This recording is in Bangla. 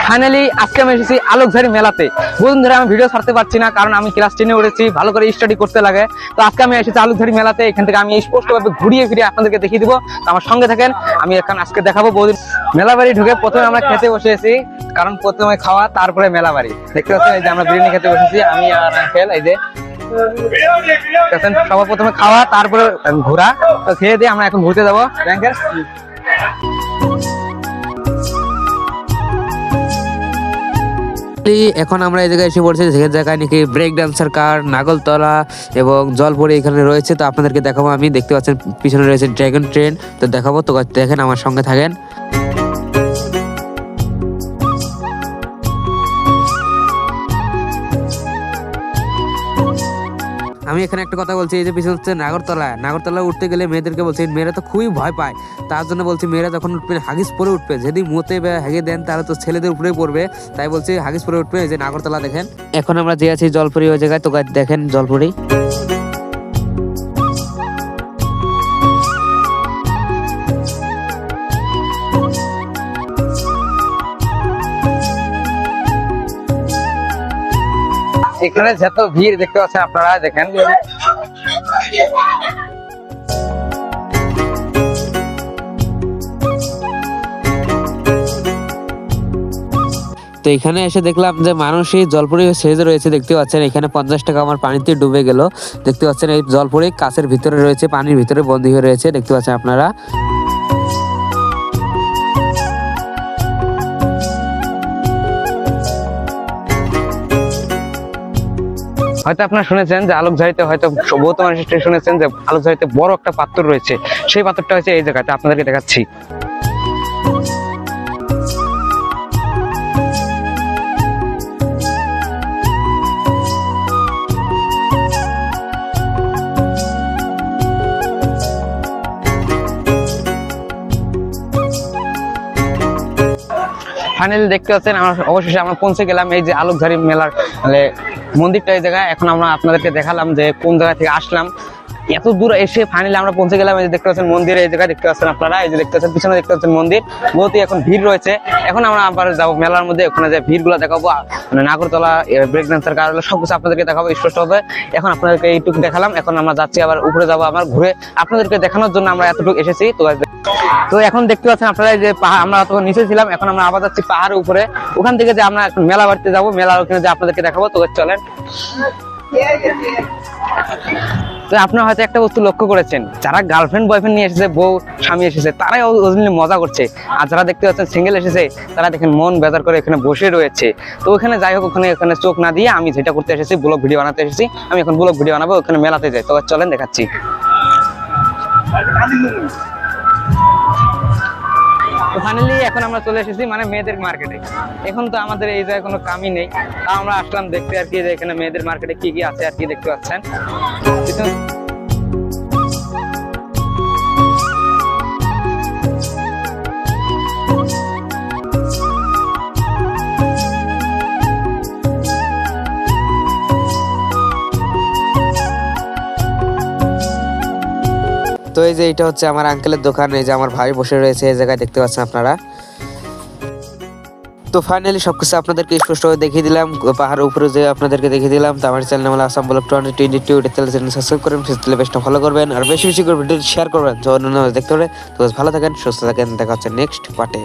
ফাইনালি আজকে আমি এসেছি আলোকঝাড়ি মেলাতে। বহুদিন ধরে আমি ভিডিও ছাড়তে পারছি না, কারণ আমি ক্লাস 10-এ উঠেছি, ভালো করে স্টাডি করতে লাগে। তো আজকে আমি এসেছি আলোকঝাড়ি মেলাতে। এখান থেকে আমি স্পষ্টভাবে ঘুরিয়ে ফিরিয়ে আপনাদেরকে দেখিয়ে দিব। তো আমার সঙ্গে থাকেন, আমি এখন আজকে দেখাবো। বহুদিন মেলা বাড়ি ঢুকে প্রথমে আমরা খেতে বসেছি, কারণ প্রথমে খাওয়া তারপরে মেলা বাড়ি। দেখতে পাচ্ছেন এই যে আমরা বিরিয়ানি খেতে বসেছি, আমি আর আঙ্কেল। এই যে সবার প্রথমে খাওয়া তারপরে ঘোরা। তো খেয়ে দিয়ে আমরা এখন ঘুরতে যাবো। এখন আমরা এই জায়গায় এসে পড়ছি, যে জায়গায় নাকি ব্রেক ডান্সার কার, নাগরতলা এবং জলপরি এখানে রয়েছে। তো আপনাদেরকে দেখাবো। আমি দেখতে পাচ্ছেন পিছনে রয়েছে ড্রাগন ট্রেন, তো দেখাবো। তো দেখেন, আমার সঙ্গে থাকেন। আমি এখানে একটা কথা বলছি, এই যে পিছনে হচ্ছে নাগরতলা উঠতে গেলে মেয়েদেরকে বলছি, মেয়েরা তো খুবই ভয় পায়। তার জন্য বলছি মেয়েরা যখন উঠবে হাগিস পরে উঠবে, যদি মুতে বা হেগে দেন তাহলে তো ছেলেদের উপরেই পড়বে। তাই বলছি হাগিস পরে উঠবে। এই যে নাগরতলা দেখেন। এখন আমরা যে আছি জলপরি ওই জায়গায়, তো দেখেন জলপরি। এখানে যত ভিড় দেখতে পাচ্ছেন আপনারা, দেখেন। তো এখানে এসে দেখলাম যে মানুষই জলপরি সেজে রয়েছে। দেখতে পাচ্ছেন এখানে 50 টাকা আমার পানিতে ডুবে গেল। দেখতে পাচ্ছেন এই জলপরি কাছের ভিতরে রয়েছে, পানির ভিতরে বন্দী হয়ে রয়েছে। দেখতে পাচ্ছেন আপনারা। হয়তো আপনারা শুনেছেন যে আলোকঝাড়িতে, হয়তো বহুত মানুষ শুনেছেন যে আলোকঝাড়িতে বড় একটা পাথর রয়েছে। সেই পাথরটা হচ্ছে এই জায়গাতে, আপনাদেরকে দেখাচ্ছি। ফাইনালি দেখতে পাচ্ছেন অবশেষে আমরা পৌঁছে গেলাম এই যে আলোকঝাড়ি মেলার মন্দিরটা। এই জায়গায় এখন আমরা আপনাদেরকে দেখালাম যে কোন জায়গা থেকে আসলাম। এত দূর এসে ফাইনালি আমরা পৌঁছে গেলাম। এই যে দেখতে পাচ্ছেন মন্দির, এই জায়গায় দেখতে পাচ্ছেন আপনারা। এই যে দেখতে পাচ্ছেন পিছনে দেখতে পাচ্ছেন মন্দির। বহুতই এখন ভিড় রয়েছে। এখন আমরা আবার যাবো মেলার মধ্যে, ওখানে যে ভিড় গুলা দেখাবো, মানে নাগরতলা ব্রেক ডান্সার কার সবকিছু আপনাদেরকে দেখাবো স্পষ্ট হবে। এখন আপনাদেরকে এইটুকু দেখালাম, এখন আমরা যাচ্ছি আবার উপরে যাবো। আমার ঘুরে আপনাদেরকে দেখানোর জন্য আমরা এতটুকু এসেছি। তো এখন দেখতে পাচ্ছেন আপনারা যে পাহাড়, আমরা তখন নিচে ছিলাম, এখন আমরা আবার যাচ্ছি পাহাড়ের উপরে। ওখান থেকে যে আমরা মেলা বাড়িতে যাবো, মেলার ওখানে যে আপনাদেরকে দেখাবো। তো চলেন। তো আপনারা হয়তো একটা বস্তু লক্ষ্য করেছেন, যারা গার্লফ্রেন্ড বয়ফ্রেন্ড নিয়ে এসেছে, বউ স্বামী এসেছে, তারাই ওজনে মজা করছে। আর যারা দেখতে পাচ্ছেন সিঙ্গেল এসেছে, তারা দেখেন মন বেজার করে এখানে বসে রয়েছে। তো ওখানে যাই হোক, ওখানে চোখ না দিয়ে আমি যেটা করতে এসেছি, ব্লগ ভিডিও বানাতে এসেছি। আমি এখন ব্লগ ভিডিও বানাবো, ওখানে মেলাতে যাই। তো চলেন দেখাচ্ছি। তো ফাইনালি এখন আমরা চলে এসেছি মানে মেয়েদের মার্কেটে। এখন তো আমাদের এই জায়গায় কোনো কামই নেই, তা আমরা আসলাম দেখতে আর কি, যে এখানে মেয়েদের মার্কেটে কি কি আছে আর কি দেখতে পাচ্ছেন। তো এই যে এটা হচ্ছে আমার আঙ্কেলের দোকান, এই যে আমার ভাই বসে রয়েছে এই জায়গায়, দেখতে পাচ্ছেন আপনারা। তো ফাইনালি সবকিছু আপনাদেরকে স্পষ্টভাবে দেখিয়ে দিলাম, পাহাড়ের উপরে যে আপনাদেরকে দেখিয়ে দিলাম। তো আমার চ্যানেল হলো আসাম ব্লগ 2022, চ্যানেল সাবস্ক্রাইব করবেন, পেজটা ফলো করবেন, আর বেশি বেশি করে ভিডিও শেয়ার করবেন, দেখতে পারে। তো ভালো থাকেন, সুস্থ থাকেন, দেখা হচ্ছে নেক্সট পার্টে।